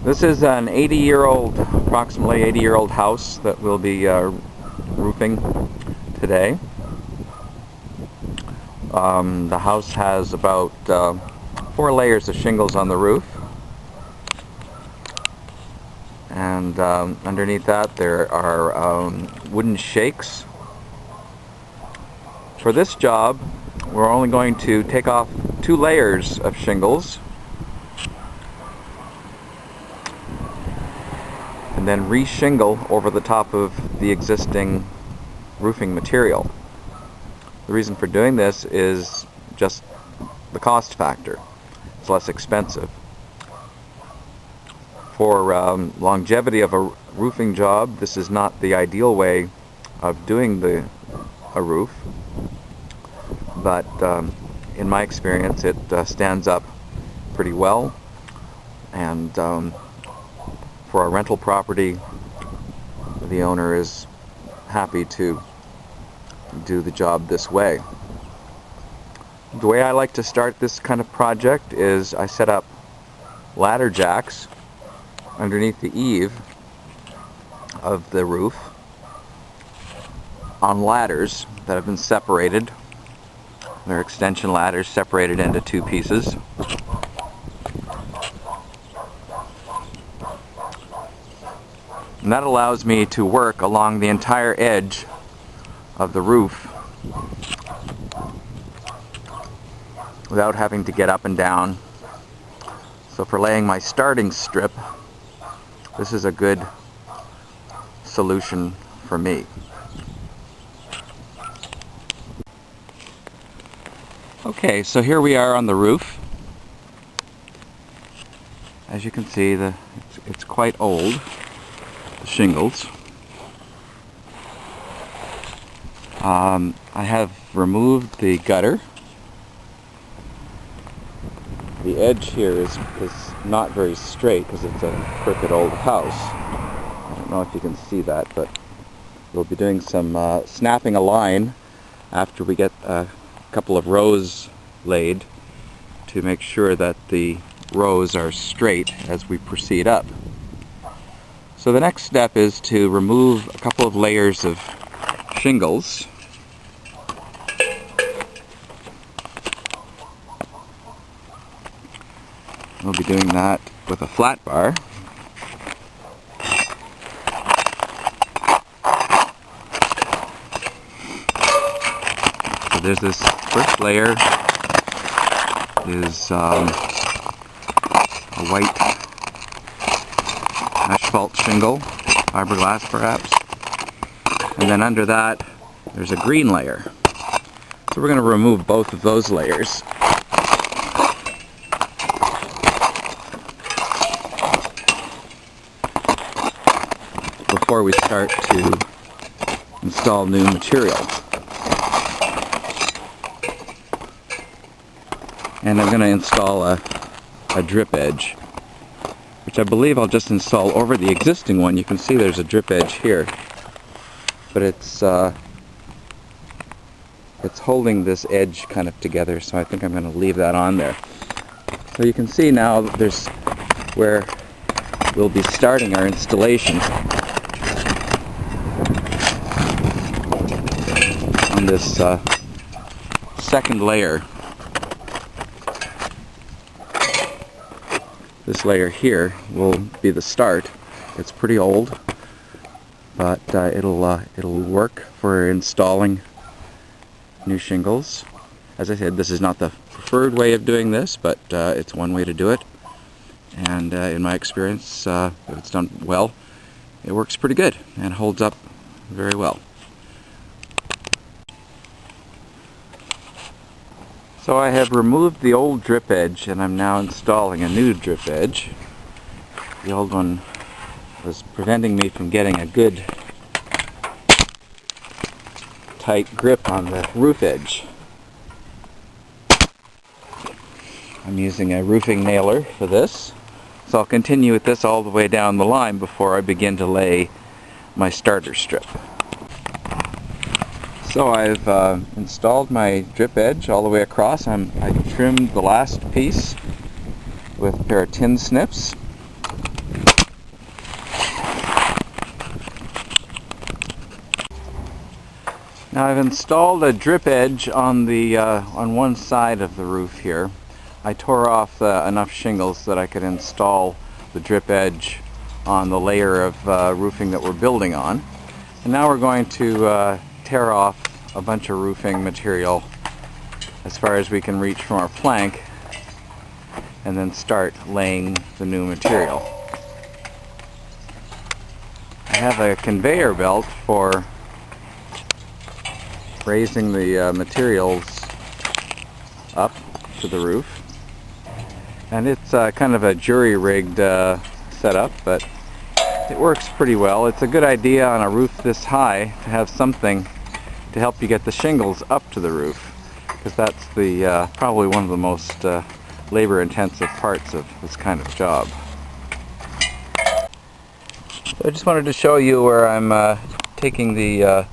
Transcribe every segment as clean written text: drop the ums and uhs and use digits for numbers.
This is an approximately 80-year-old house that we'll be roofing today. The house has about 4 layers of shingles on the roof, and underneath that there are wooden shakes. For this job, we're only going to take off 2 layers of shingles and then re-shingle over the top of the existing roofing material. The reason for doing this is just the cost factor. It's less expensive. For longevity of a roofing job, this is not the ideal way of doing a roof, but in my experience it stands up pretty well, and for a rental property the owner is happy to do the job this way. The way I like to start this kind of project is I set up ladder jacks underneath the eave of the roof on ladders that have been separated. They're extension ladders separated into 2 pieces. And that allows me to work along the entire edge of the roof without having to get up and down. So for laying my starting strip, this is a good solution for me. Okay, so here we are on the roof. As you can see, it's quite old, the shingles. I have removed the gutter. The edge here is not very straight because it's a crooked old house. I don't know if you can see that, but we'll be doing some snapping a line after we get a couple of rows laid to make sure that the rows are straight as we proceed up. So the next step is to remove a couple of layers of shingles. We'll be doing that with a flat bar. So there's this first layer is a white asphalt shingle, fiberglass perhaps, and then under that there's a green layer. So we're going to remove both of those layers. Before we start to install new material. And I'm going to install a drip edge, which I believe I'll just install over the existing one. You can see there's a drip edge here, but it's holding this edge kind of together, so I think I'm going to leave that on there. So you can see now there's where we'll be starting our installation on this second layer. This layer here will be the start. It's pretty old, but it'll work for installing new shingles. As I said, this is not the preferred way of doing this, but it's one way to do it. And in my experience, if it's done well, it works pretty good and holds up very well. So I have removed the old drip edge and I'm now installing a new drip edge. The old one was preventing me from getting a good tight grip on the roof edge. I'm using a roofing nailer for this, so I'll continue with this all the way down the line before I begin to lay my starter strip. So I've installed my drip edge all the way across. I trimmed the last piece with a pair of tin snips. Now I've installed a drip edge on the on one side of the roof here. I tore off enough shingles that I could install the drip edge on the layer of roofing that we're building on. And now we're going to tear off a bunch of roofing material as far as we can reach from our plank and then start laying the new material. I have a conveyor belt for raising the materials up to the roof, and it's kind of a jury-rigged setup, but it works pretty well. It's a good idea on a roof this high to have something to help you get the shingles up to the roof, because that's the probably one of the most labor-intensive parts of this kind of job. So I just wanted to show you where I'm taking the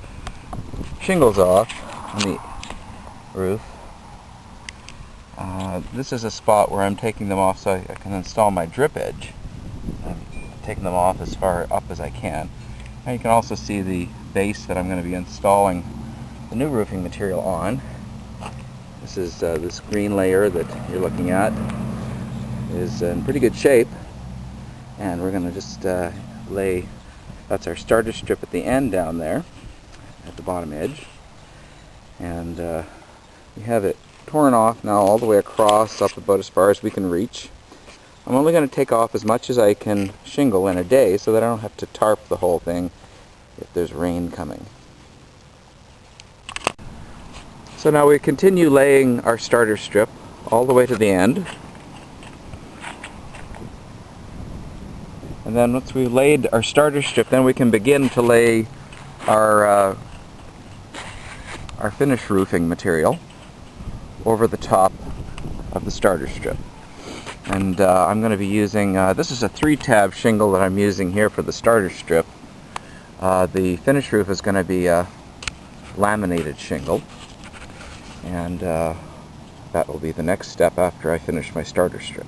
shingles off on the roof. This is a spot where I'm taking them off so I can install my drip edge. I'm taking them off as far up as I can. Now you can also see the base that I'm going to be installing the new roofing material on. This is this green layer that you're looking at is in pretty good shape, and we're going to just lay, that's our starter strip at the end down there at the bottom edge, and we have it torn off now all the way across, up about as far as we can reach. I'm only going to take off as much as I can shingle in a day so that I don't have to tarp the whole thing if there's rain coming. So now we continue laying our starter strip all the way to the end, and then once we've laid our starter strip, then we can begin to lay our finished roofing material over the top of the starter strip. And I'm going to be using, this is a 3-tab shingle that I'm using here for the starter strip. The finished roof is going to be a laminated shingle, and that will be the next step after I finish my starter strip.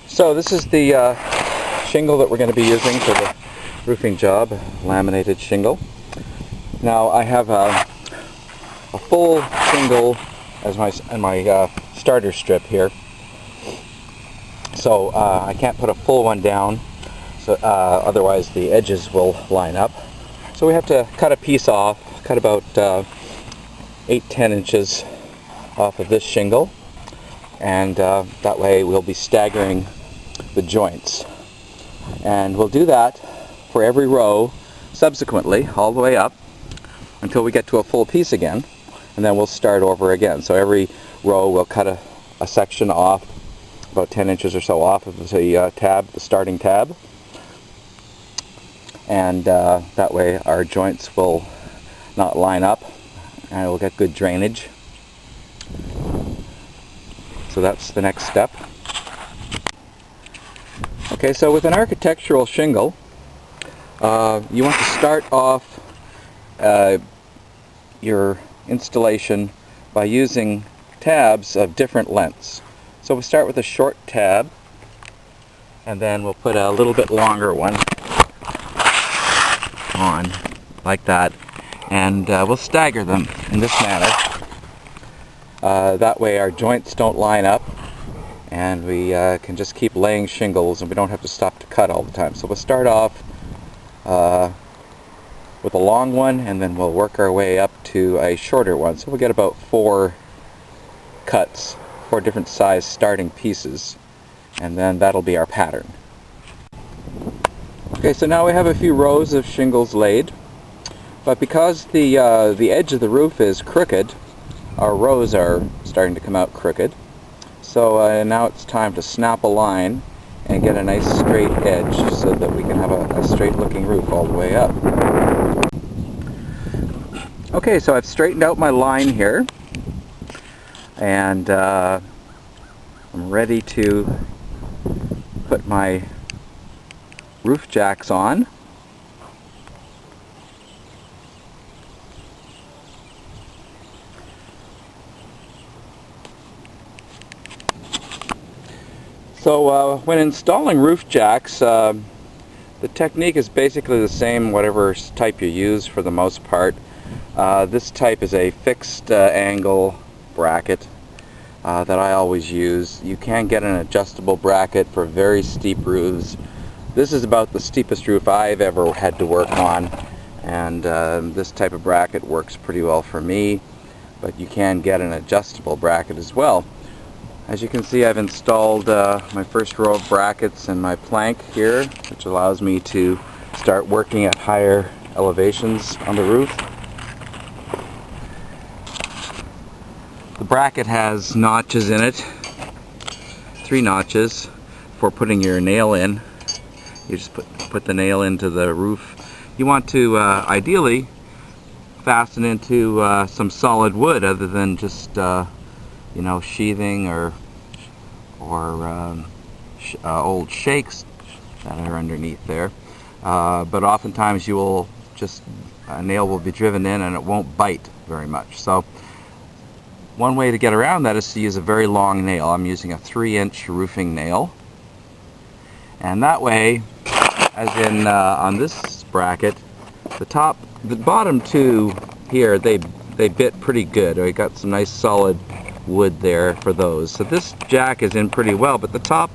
So this is the shingle that we're going to be using for the roofing job, laminated shingle. Now I have a full shingle as my starter strip here, so I can't put a full one down, so otherwise the edges will line up. So we have to cut a piece off, cut about 8-10 inches off of this shingle, and that way we'll be staggering the joints, and we'll do that for every row subsequently all the way up until we get to a full piece again, and then we'll start over again. So every row we'll cut a section off, about 10 inches or so off of the tab, the starting tab, and that way our joints will not line up and we'll get good drainage. So that's the next step. Okay, so with an architectural shingle, you want to start off your installation by using tabs of different lengths. So we start with a short tab, and then we'll put a little bit longer one on, like that, and we'll stagger them in this manner. That way our joints don't line up, and we can just keep laying shingles, and we don't have to stop to cut all the time. So we'll start off with a long one, and then we'll work our way up to a shorter one. So we'll get about 4 cuts, 4 different size starting pieces, and then that'll be our pattern. Okay, so now we have a few rows of shingles laid, but because the edge of the roof is crooked, our rows are starting to come out crooked. So now it's time to snap a line and get a nice straight edge so that we can have a straight looking roof all the way up. Okay, so I've straightened out my line here, and I'm ready to put my roof jacks on. So when installing roof jacks, the technique is basically the same whatever type you use for the most part. This type is a fixed angle bracket that I always use. You can get an adjustable bracket for very steep roofs. This is about the steepest roof I've ever had to work on, and this type of bracket works pretty well for me, but you can get an adjustable bracket as well. As you can see, I've installed my first row of brackets and my plank here, which allows me to start working at higher elevations on the roof. The bracket has notches in it, 3 notches for putting your nail in. You just put the nail into the roof. You want to ideally fasten into some solid wood other than just you know, sheathing or old shakes that are underneath there. But oftentimes you will just, a nail will be driven in and it won't bite very much. So one way to get around that is to use a very long nail. I'm using a 3-inch roofing nail. And that way, as in on this bracket, the bottom 2 here, they bit pretty good. I got some nice solid wood there for those. So this jack is in pretty well, but the top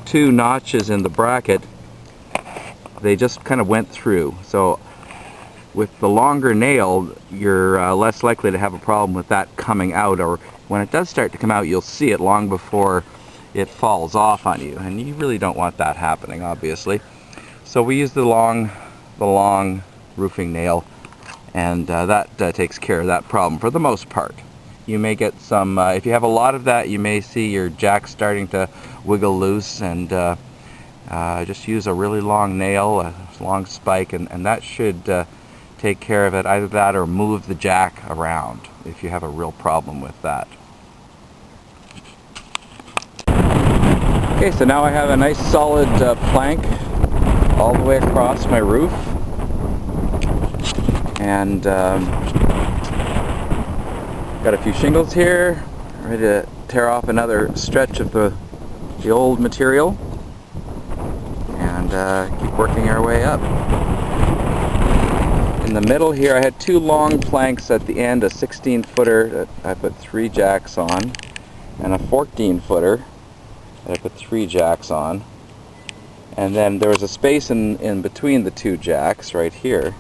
2 notches in the bracket, they just kind of went through. So with the longer nail, you're less likely to have a problem with that coming out, or when it does start to come out, you'll see it long before it falls off on you, and you really don't want that happening, obviously. So we use the long roofing nail, and that takes care of that problem for the most part. You may get some, if you have a lot of that, you may see your jack starting to wiggle loose, and just use a really long nail, a long spike, and that should take care of it. Either that or move the jack around if you have a real problem with that. Okay, so now I have a nice solid plank all the way across my roof, and got a few shingles here, ready to tear off another stretch of the old material, and keep working our way up. In the middle here I had 2 long planks at the end, a 16-footer that I put 3 jacks on, and a 14-footer that I put 3 jacks on. And then there was a space in between the 2 jacks right here,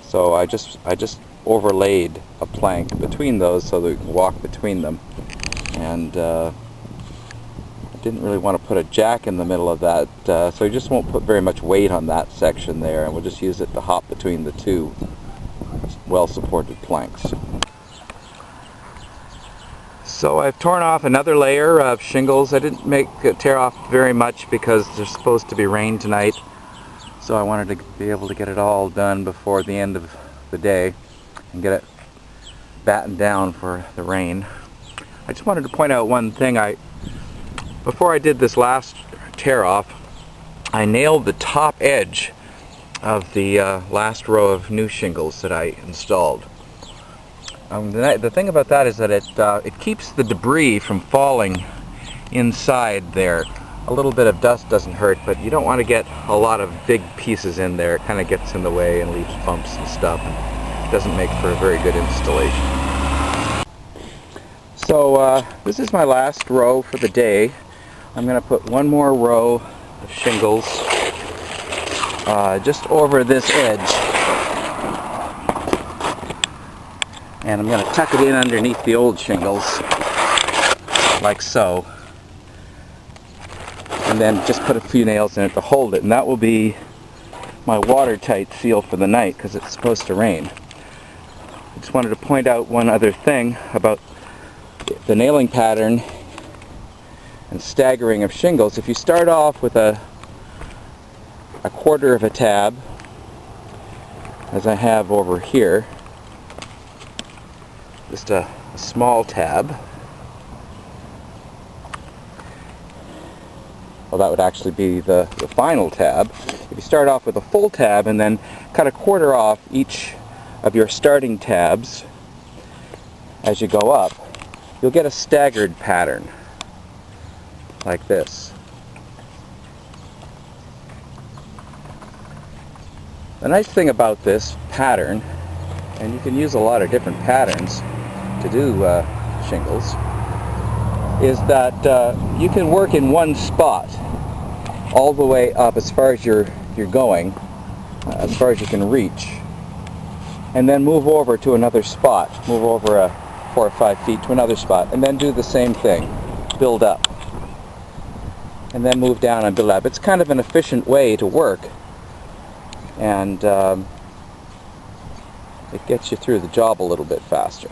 so I just overlaid a plank between those so that we can walk between them. And I didn't really want to put a jack in the middle of that, so you just won't put very much weight on that section there, and we'll just use it to hop between the 2 well-supported planks. So I've torn off another layer of shingles. I didn't tear off very much because there's supposed to be rain tonight, so I wanted to be able to get it all done before the end of the day and get it battened down for the rain. I just wanted to point out one thing. Before I did this last tear off, I nailed the top edge of the last row of new shingles that I installed. The thing about that is that it keeps the debris from falling inside there. A little bit of dust doesn't hurt, but you don't want to get a lot of big pieces in there. It kind of gets in the way and leaves bumps and stuff, and doesn't make for a very good installation. So this is my last row for the day. I'm going to put one more row of shingles just over this edge, and I'm going to tuck it in underneath the old shingles like so, and then just put a few nails in it to hold it, and that will be my watertight seal for the night because it's supposed to rain. I just wanted to point out one other thing about the nailing pattern and staggering of shingles. If you start off with a quarter of a tab, as I have over here, just a small tab, well, that would actually be the final tab. If you start off with a full tab and then cut a quarter off each of your starting tabs as you go up, you'll get a staggered pattern like this. The nice thing about this pattern and you can use a lot of different patterns to do shingles, is that you can work in one spot all the way up as far as you're going, as far as you can reach, and then move over to another spot, move over 4 or 5 feet to another spot, and then do the same thing, build up, and then move down and build up. It's kind of an efficient way to work, and it gets you through the job a little bit faster.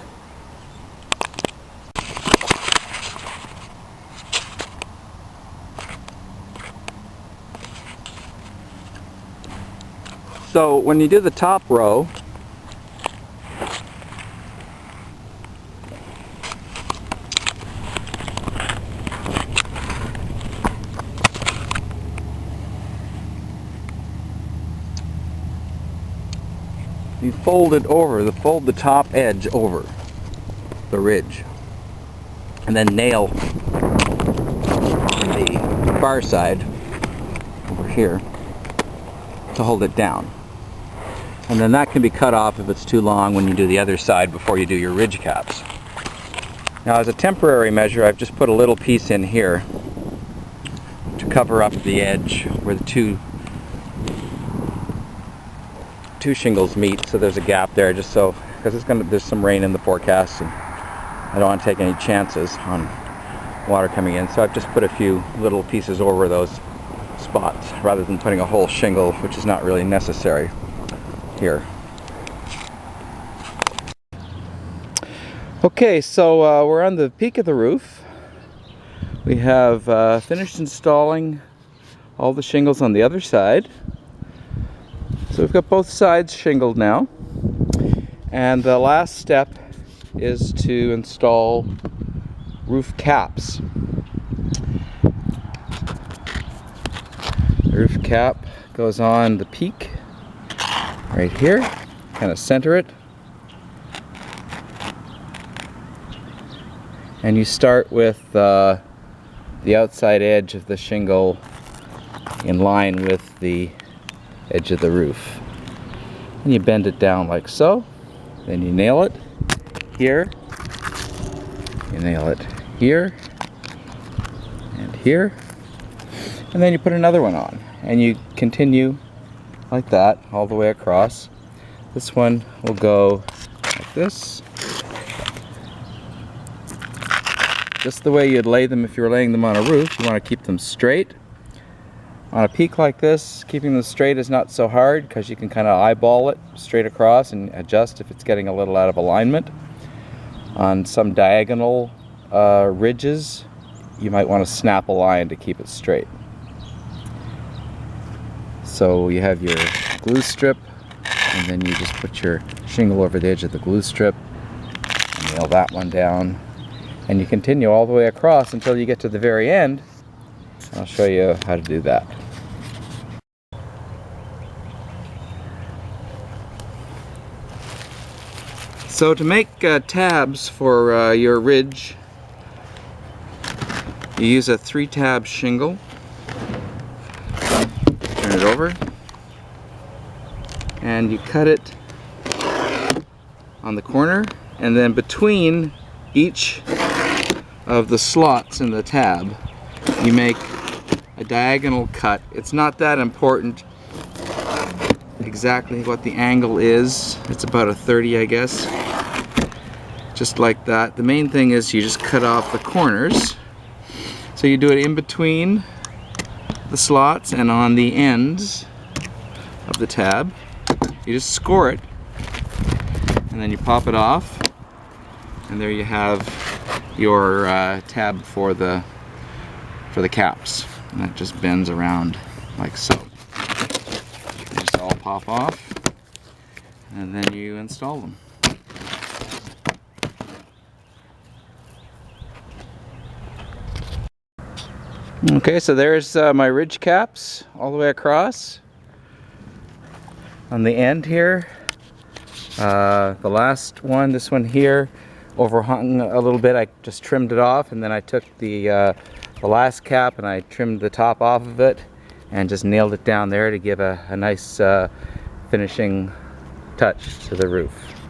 So when you do the top row, you fold it over, fold the top edge over the ridge, and then nail the far side over here to hold it down. And then that can be cut off if it's too long when you do the other side before you do your ridge caps. Now, as a temporary measure, I've just put a little piece in here to cover up the edge where the two shingles meet, so there's a gap there, just so, because there's some rain in the forecast and I don't want to take any chances on water coming in, so I've just put a few little pieces over those spots rather than putting a whole shingle, which is not really necessary here. Okay, so we're on the peak of the roof. We have finished installing all the shingles on the other side. So we've got both sides shingled now, and the last step is to install roof caps. The roof cap goes on the peak right here, kind of center it, and you start with the outside edge of the shingle in line with the edge of the roof, and you bend it down like so, then you nail it here, you nail it here and here, and then you put another one on, and you continue like that all the way across. This one will go like this, just the way you'd lay them if you were laying them on a roof. You want to keep them straight. On a peak like this, keeping them straight is not so hard because you can kind of eyeball it straight across and adjust if it's getting a little out of alignment. On some diagonal ridges, you might want to snap a line to keep it straight. So you have your glue strip, and then you just put your shingle over the edge of the glue strip and nail that one down, and you continue all the way across until you get to the very end. I'll show you how to do that. So to make tabs for your ridge, you use a 3-tab shingle. Turn it over, and you cut it on the corner, and then between each of the slots in the tab, you make a diagonal cut. It's not that important exactly what the angle is. It's about a 30, I guess. Just like that. The main thing is you just cut off the corners. So you do it in between the slots and on the ends of the tab. You just score it, and then you pop it off, and there you have your tab for the caps. And that just bends around like so. They just all pop off, and then you install them. Okay, so there's my ridge caps all the way across. On the end here, the last one, this one here, overhung a little bit. I just trimmed it off, and then I took the last cap and I trimmed the top off of it and just nailed it down there to give a nice finishing touch to the roof.